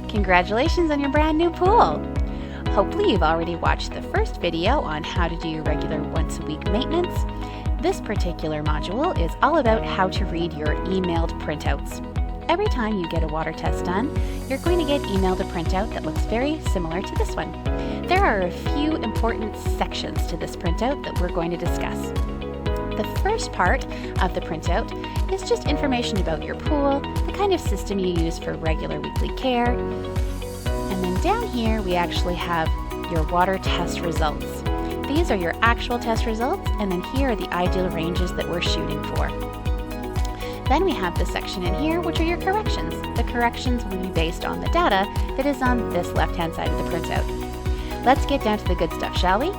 Congratulations on your brand new pool! Hopefully you've already watched the first video on how to do your regular once-a-week maintenance. This particular module is all about how to read your emailed printouts. Every time you get a water test done, you're going to get emailed a printout that looks very similar to this one. There are a few important sections to this printout that we're going to discuss. The first part of the printout is just information about your pool, the kind of system you use for regular weekly care. And then down here we actually have your water test results. These are your actual test results, and then here are the ideal ranges that we're shooting for. Then we have this section in here, which are your corrections. The corrections will be based on the data that is on this left-hand side of the printout. Let's get down to the good stuff, shall we?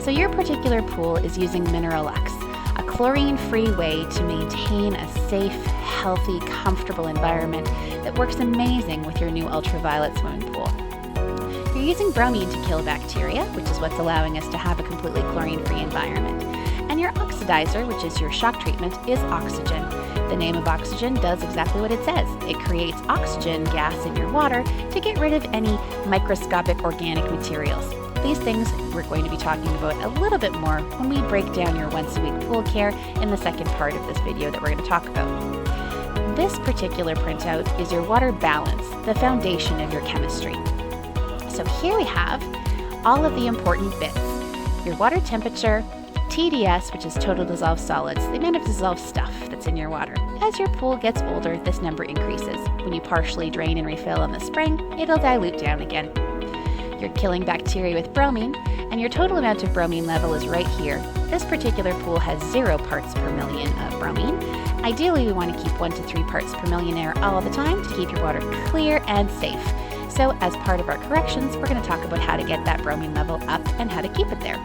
So your particular pool is using Mineraluxe, a chlorine-free way to maintain a safe, healthy, comfortable environment that works amazing with your new ultraviolet swimming pool. You're using bromine to kill bacteria, which is what's allowing us to have a completely chlorine-free environment. And your oxidizer, which is your shock treatment, is oxygen. The name of oxygen does exactly what it says. It creates oxygen gas in your water to get rid of any microscopic organic materials. These things we're going to be talking about a little bit more when we break down your once-a-week pool care in the second part of this video that we're going to talk about. This particular printout is your water balance, the foundation of your chemistry. So here we have all of the important bits. Your water temperature, TDS, which is total dissolved solids, the amount of dissolved stuff that's in your water. As your pool gets older, this number increases. When you partially drain and refill in the spring, it'll dilute down again. You're killing bacteria with bromine, and your total amount of bromine level is right here. This particular pool has 0 parts per million of bromine. Ideally, we want to keep 1 to 3 parts per million air all the time to keep your water clear and safe. So as part of our corrections, we're going to talk about how to get that bromine level up and how to keep it there.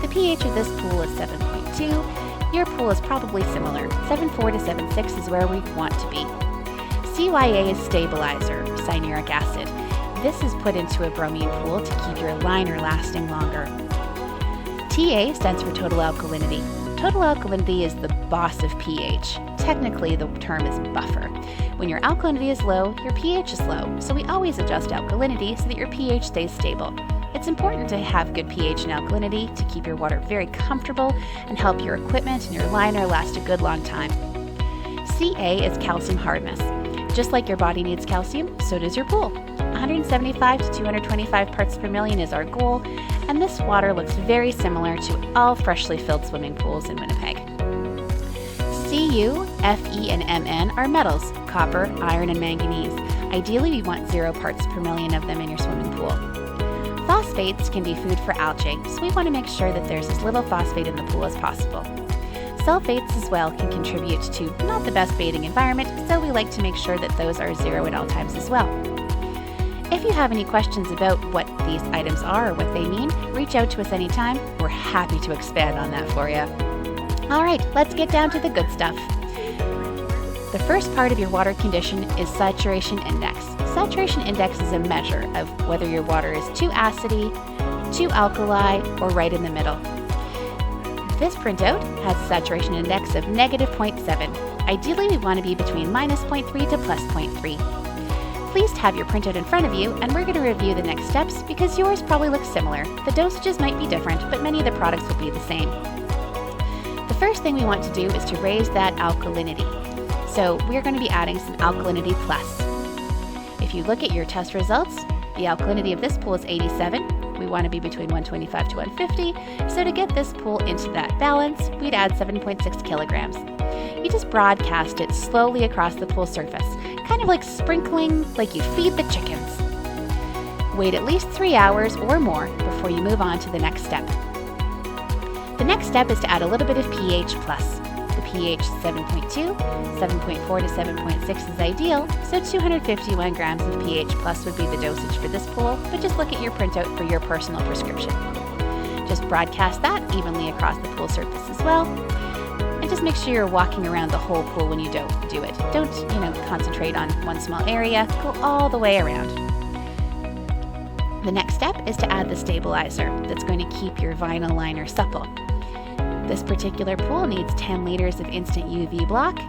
The pH of this pool is 7.2. Your pool is probably similar. 7.4 to 7.6 is where we want to be. CYA is stabilizer, cyanuric acid. This is put into a bromine pool to keep your liner lasting longer. TA stands for total alkalinity. Total alkalinity is the boss of pH. Technically, the term is buffer. When your alkalinity is low, your pH is low, so we always adjust alkalinity so that your pH stays stable. It's important to have good pH and alkalinity to keep your water very comfortable and help your equipment and your liner last a good long time. CA is calcium hardness. Just like your body needs calcium, so does your pool. 175 to 225 parts per million is our goal, and this water looks very similar to all freshly filled swimming pools in Winnipeg. Cu, Fe, and Mn are metals, copper, iron, and manganese. Ideally, we want 0 parts per million of them in your swimming pool. Phosphates can be food for algae, so we want to make sure that there's as little phosphate in the pool as possible. Sulfates as well can contribute to not the best bathing environment, so we like to make sure that those are 0 at all times as well. If you have any questions about what these items are or what they mean, reach out to us anytime. We're happy to expand on that for you. All right, let's get down to the good stuff. The first part of your water condition is saturation index. Saturation index is a measure of whether your water is too acidy, too alkali, or right in the middle. This printout has a saturation index of -0.7. Ideally, we want to be between -0.3 to +0.3. Please have your printout in front of you, and we're going to review the next steps because yours probably looks similar. The dosages might be different, but many of the products will be the same. The first thing we want to do is to raise that alkalinity. So we're going to be adding some alkalinity plus. If you look at your test results, the alkalinity of this pool is 87. We want to be between 125 to 150. So to get this pool into that balance, we'd add 7.6 kilograms. You just broadcast it slowly across the pool surface, kind of like sprinkling like you feed the chickens. Wait at least 3 hours or more before you move on to the next step. The next step is to add a little bit of pH plus. The pH is 7.2, 7.4 to 7.6 is ideal, so 251 grams of pH plus would be the dosage for this pool, but just look at your printout for your personal prescription. Just broadcast that evenly across the pool surface as well. And just make sure you're walking around the whole pool when you do it. Don't, concentrate on one small area. Go all the way around. The next step is to add the stabilizer that's going to keep your vinyl liner supple. This particular pool needs 10 liters of instant UV block.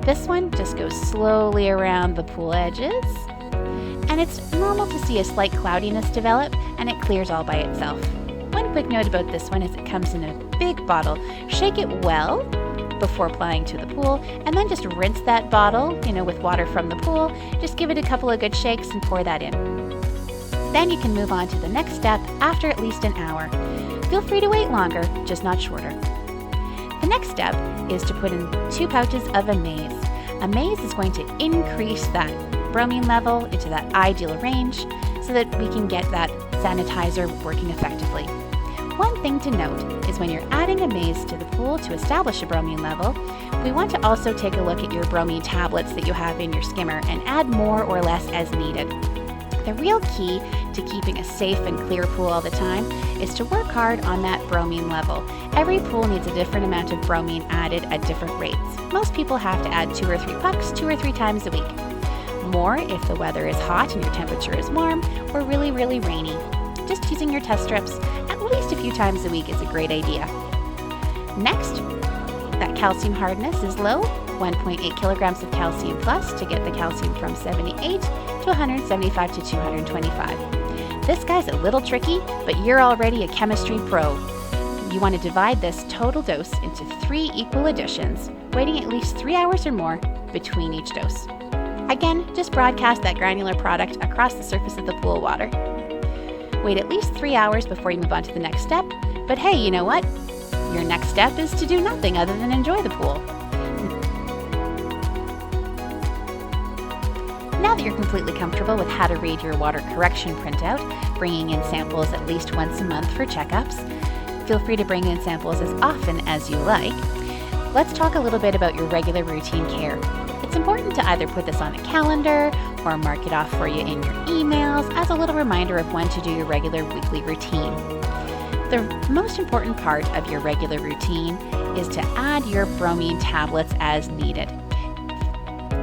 This one just goes slowly around the pool edges, and it's normal to see a slight cloudiness develop, and it clears all by itself. One quick note about this one is it comes in a big bottle. Shake it well before applying to the pool, and then just rinse that bottle, with water from the pool. Just give it a couple of good shakes and pour that in. Then you can move on to the next step after at least an hour. Feel free to wait longer, just not shorter. The next step is to put in 2 pouches of Amaze. Amaze is going to increase that bromine level into that ideal range so that we can get that sanitizer working effectively. One thing to note is when you're adding Amaze to the pool to establish a bromine level, we want to also take a look at your bromine tablets that you have in your skimmer and add more or less as needed. The real key to keeping a safe and clear pool all the time is to work hard on that bromine level. Every pool needs a different amount of bromine added at different rates. Most people have to add 2 or 3 pucks 2 or 3 times a week. More if the weather is hot and your temperature is warm, or really, really rainy. Just using your test strips at least a few times a week is a great idea. Next, that calcium hardness is low, 1.8 kilograms of calcium plus to get the calcium from 78 to 175 to 225. This guy's a little tricky, but you're already a chemistry pro. You want to divide this total dose into 3 equal additions, waiting at least 3 hours or more between each dose. Again, just broadcast that granular product across the surface of the pool water. Wait at least 3 hours before you move on to the next step, but hey, you know what? Your next step is to do nothing other than enjoy the pool. Now that you're completely comfortable with how to read your water correction printout, bringing in samples at least once a month for checkups, feel free to bring in samples as often as you like. Let's talk a little bit about your regular routine care. It's important to either put this on a calendar or mark it off for you in your emails as a little reminder of when to do your regular weekly routine. The most important part of your regular routine is to add your bromine tablets as needed.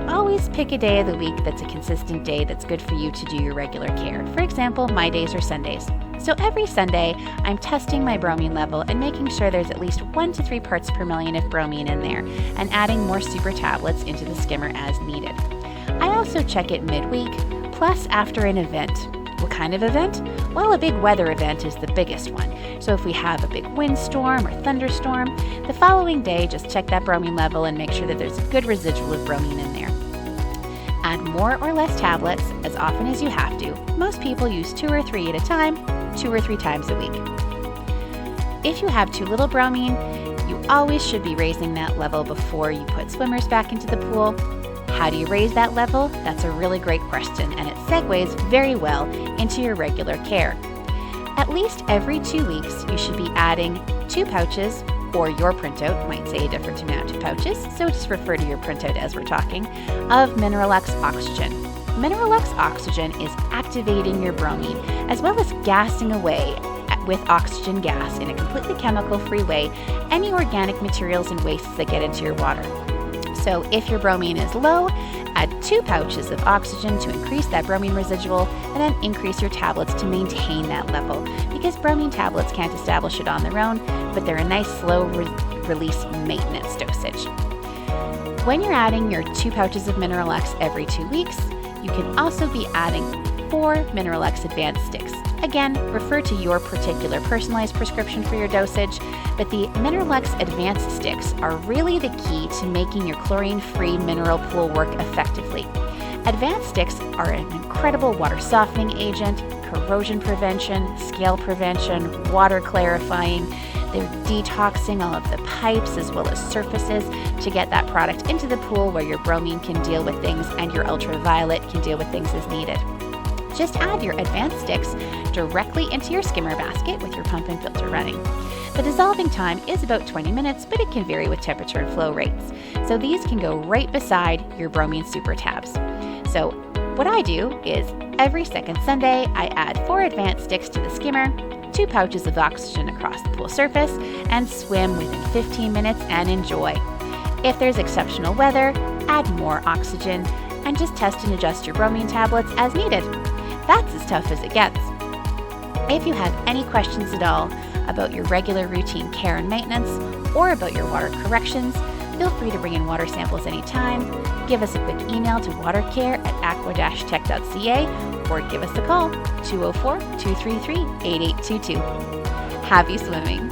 Always pick a day of the week that's a consistent day that's good for you to do your regular care. For example, my days are Sundays. So every Sunday, I'm testing my bromine level and making sure there's at least 1 to 3 parts per million of bromine in there, and adding more super tablets into the skimmer as needed. I also check it midweek, plus after an event. What kind of event? Well, a big weather event is the biggest one. So if we have a big windstorm or thunderstorm, the following day, just check that bromine level and make sure that there's a good residual of bromine in there. Add more or less tablets as often as you have to. Most people use 2 or 3 at a time, 2 or 3 times a week. If you have too little bromine, you always should be raising that level before you put swimmers back into the pool. How do you raise that level? That's a really great question, and it segues very well into your regular care. At least every 2 weeks, you should be adding 2 pouches, or your printout might say a different amount of pouches, so just refer to your printout as we're talking, of Mineraluxe oxygen. Mineraluxe oxygen is activating your bromine, as well as gassing away with oxygen gas in a completely chemical-free way any organic materials and wastes that get into your water. So if your bromine is low, add 2 pouches of oxygen to increase that bromine residual, and then increase your tablets to maintain that level, because bromine tablets can't establish it on their own, but they're a nice slow release maintenance dosage. When you're adding your 2 pouches of Mineraluxe every 2 weeks, you can also be adding 4 Mineraluxe Advanced Sticks. Again, refer to your particular personalized prescription for your dosage, but the Mineraluxe Advanced Sticks are really the key to making your chlorine-free mineral pool work effectively. Advanced Sticks are an incredible water softening agent, corrosion prevention, scale prevention, water clarifying. They're detoxing all of the pipes as well as surfaces to get that product into the pool where your bromine can deal with things and your ultraviolet can deal with things as needed. Just add your Advanced Sticks directly into your skimmer basket with your pump and filter running. The dissolving time is about 20 minutes, but it can vary with temperature and flow rates. So these can go right beside your bromine super tabs. So what I do is every second Sunday, I add 4 Advanced Sticks to the skimmer, 2 pouches of oxygen across the pool surface, and swim within 15 minutes and enjoy. If there's exceptional weather, add more oxygen and just test and adjust your bromine tablets as needed. That's as tough as it gets. If you have any questions at all about your regular routine care and maintenance, or about your water corrections, Feel free to bring in water samples anytime. Give us a quick email to watercare@aqua-tech.ca or give us a call, 204-233-8822. Happy swimming!